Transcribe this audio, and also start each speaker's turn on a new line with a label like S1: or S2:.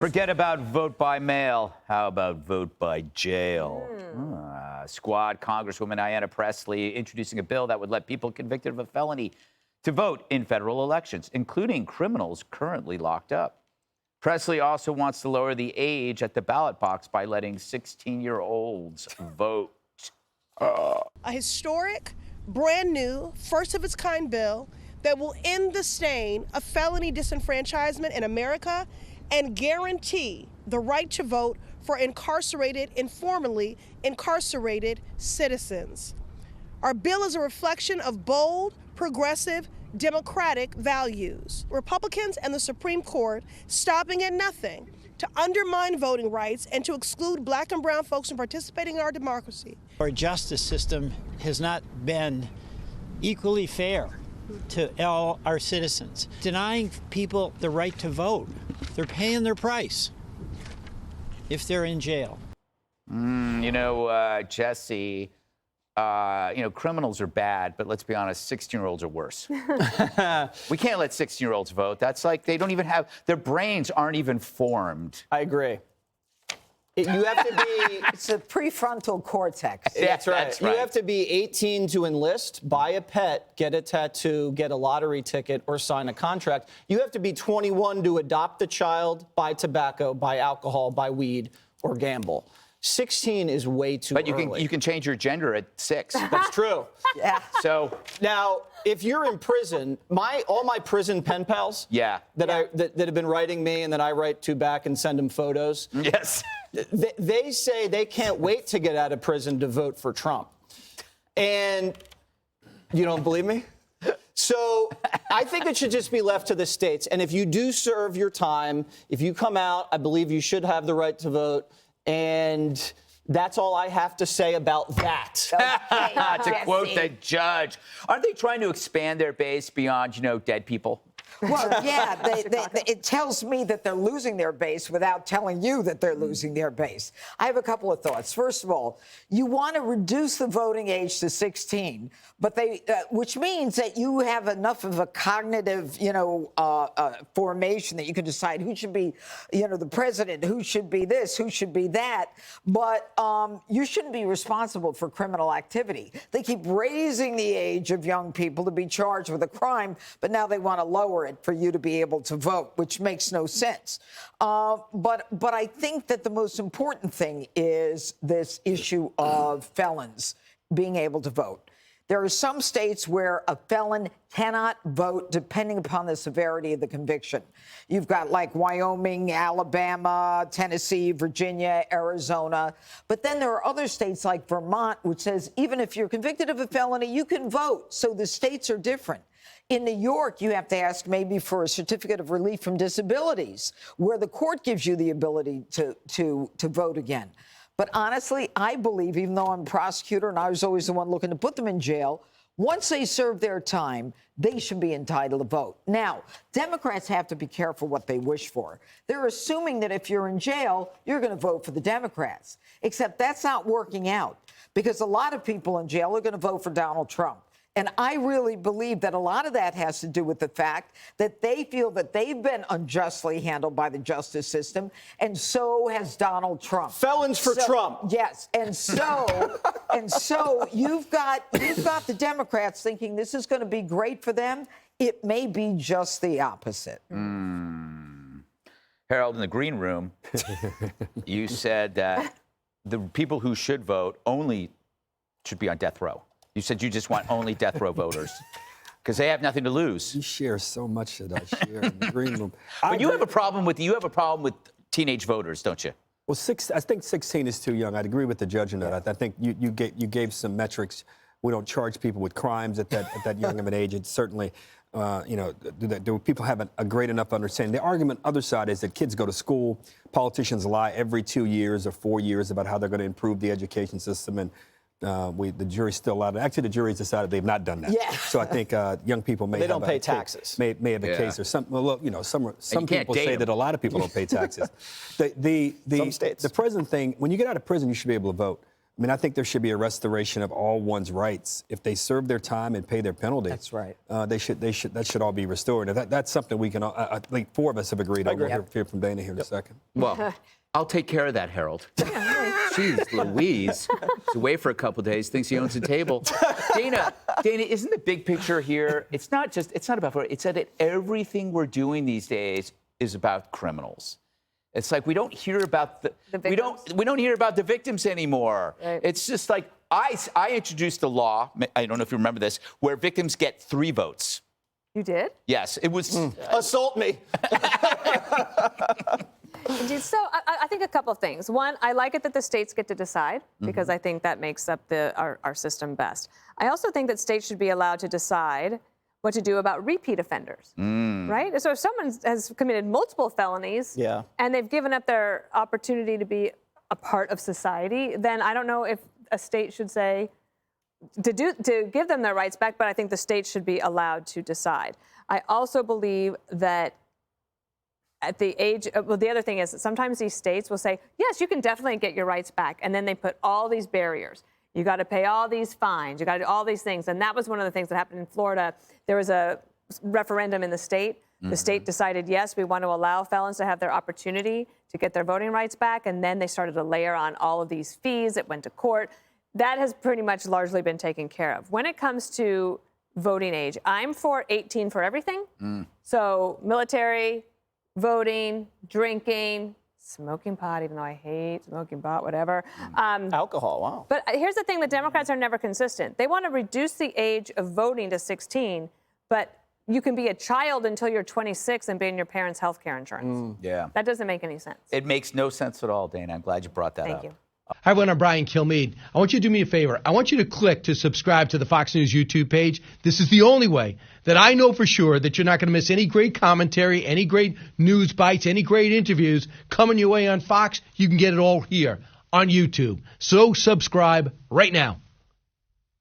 S1: Forget about vote by mail. How about vote by jail? Squad Congresswoman Ayanna Pressley introducing a bill that would let people convicted of a felony to vote in federal elections, including criminals currently locked up. Pressley also wants to lower the age at the ballot box by letting 16-year-olds vote.
S2: A historic, brand new, first of its kind bill that will end the stain of felony disenfranchisement in America and guarantee the right to vote for incarcerated and formerly incarcerated citizens. Our bill is a reflection of bold, progressive, democratic values. Republicans and the Supreme Court stopping at nothing to undermine voting rights and to exclude black and brown folks from participating in our democracy.
S3: Our justice system has not been equally fair to all our citizens. Denying people the right to vote, they're paying their price if they're in jail.
S1: Jesse, criminals are bad, but let's be honest, 16-year-olds are worse. We can't let 16-year-olds vote. That's like they don't even have, their brains aren't even formed.
S4: I agree. You have to be...
S5: It's a prefrontal cortex.
S4: That's right.
S1: That's right.
S4: You have to be 18 to enlist, buy a pet, get a tattoo, get a lottery ticket, or sign a contract. You have to be 21 to adopt a child, buy tobacco, buy alcohol, buy weed, or gamble. 16 is way too early.
S1: But you can change your gender at 6.
S4: That's true.
S5: Yeah.
S1: So
S4: now, if you're in prison, all my prison pen pals that have been writing me and that I write to back and send them photos.
S1: Yes.
S4: They say they can't wait to get out of prison to vote for Trump. And you don't believe me? So I think it should just be left to the states. And if you do serve your time, if you come out, I believe you should have the right to vote. And that's all I have to say about that.
S1: To quote the judge, aren't they trying to expand their base beyond, dead people?
S5: Well, yeah, it tells me that they're losing their base without telling you that they're losing their base. I have a couple of thoughts. First of all, you want to reduce the voting age to 16, but which means that you have enough of a cognitive, formation that you can decide who should be, the president, who should be this, who should be that. But you shouldn't be responsible for criminal activity. They keep raising the age of young people to be charged with a crime, but now they want to lower it for you to be able to vote, which makes no sense. But I think that the most important thing is this issue of felons being able to vote. There are some states where a felon cannot vote depending upon the severity of the conviction. You've got like Wyoming, Alabama, Tennessee, Virginia, Arizona. But then there are other states like Vermont, which says even if you're convicted of a felony, you can vote. So the states are different. In New York, you have to ask maybe for a certificate of relief from disabilities, where the court gives you the ability to vote again. But honestly, I believe, even though I'm a prosecutor and I was always the one looking to put them in jail, once they serve their time, they should be entitled to vote. Now, Democrats have to be careful what they wish for. They're assuming that if you're in jail, you're going to vote for the Democrats. Except that's not working out, because a lot of people in jail are going to vote for Donald Trump. And I really believe that a lot of that has to do with the fact that they feel that they've been unjustly handled by the justice system, and so has Donald Trump.
S4: Felons for Trump.
S5: Yes, and so you've got the Democrats thinking this is going to be great for them. It may be just the opposite.
S1: Harold, in the green room, you said that the people who should vote only should be on death row. You said you just want only death row voters because they have nothing to lose.
S6: You share so much that I share in the green room.
S1: But you have a problem with teenage voters, don't you?
S6: Well, I think 16 is too young. I'd agree with the judge on that. I think you gave some metrics. We don't charge people with crimes at that young of an age. It's certainly, do people have a great enough understanding? The argument other side is that kids go to school, politicians lie every 2 years or 4 years about how they're going to improve the education system, and the jury's still out. Actually, the jury's decided they've not done that.
S5: Yeah.
S6: So I think young people may
S4: don't pay taxes.
S6: May have a case, or some. Well, some people say that a lot of people don't pay taxes.
S4: Some states.
S6: The prison thing. When you get out of prison, you should be able to vote. I mean, I think there should be a restoration of all one's rights. If they serve their time and pay their penalty,
S4: That's right.
S6: That should all be restored. And that's something we can. I think 4 of us have agreed on. We'll hear from Dana here in a second.
S1: Well, I'll take care of that, Harold. Jeez, Louise. He's away for a couple days, thinks he owns a table. Dana, isn't the big picture here? It's not about voting. It's that everything we're doing these days is about criminals. It's like we don't hear about we don't hear about the victims anymore.
S7: Right.
S1: It's just like I introduced a law. I don't know if you remember this, where victims get 3 votes.
S7: You did?
S1: Yes, it was.
S4: Assault me.
S7: So I think a couple of things. One, I like it that the states get to decide because I think that makes up our system best. I also think that states should be allowed to decide what to do about repeat offenders, right? So if someone has committed multiple felonies and they've given up their opportunity to be a part of society, then I don't know if a state should say to give them their rights back, but I think the state should be allowed to decide. I also believe that at the age, well, the other thing is that sometimes these states will say, yes, you can definitely get your rights back. And then they put all these barriers. You got to pay all these fines. You got to do all these things. And that was one of the things that happened in Florida. There was a referendum in the state. The state decided, yes, we want to allow felons to have their opportunity to get their voting rights back. And then they started to layer on all of these fees. It went to court. That has pretty much largely been taken care of. When it comes to voting age, I'm for 18 for everything. So military, voting, drinking, smoking pot, even though I hate smoking pot, whatever.
S4: Alcohol, wow.
S7: But here's the thing, the Democrats are never consistent. They want to reduce the age of voting to 16, but you can be a child until you're 26 and be in your parents' health care insurance.
S1: Yeah.
S7: That doesn't make any sense.
S1: It makes no sense at all, Dana. I'm glad you brought that up.
S7: Thank you.
S8: Hi, everyone. I'm Brian Kilmeade. I want you to do me a favor. I want you to click to subscribe to the Fox News YouTube page. This is the only way that I know for sure that you're not going to miss any great commentary, any great news bites, any great interviews coming your way on Fox. You can get it all here on YouTube. So subscribe right now.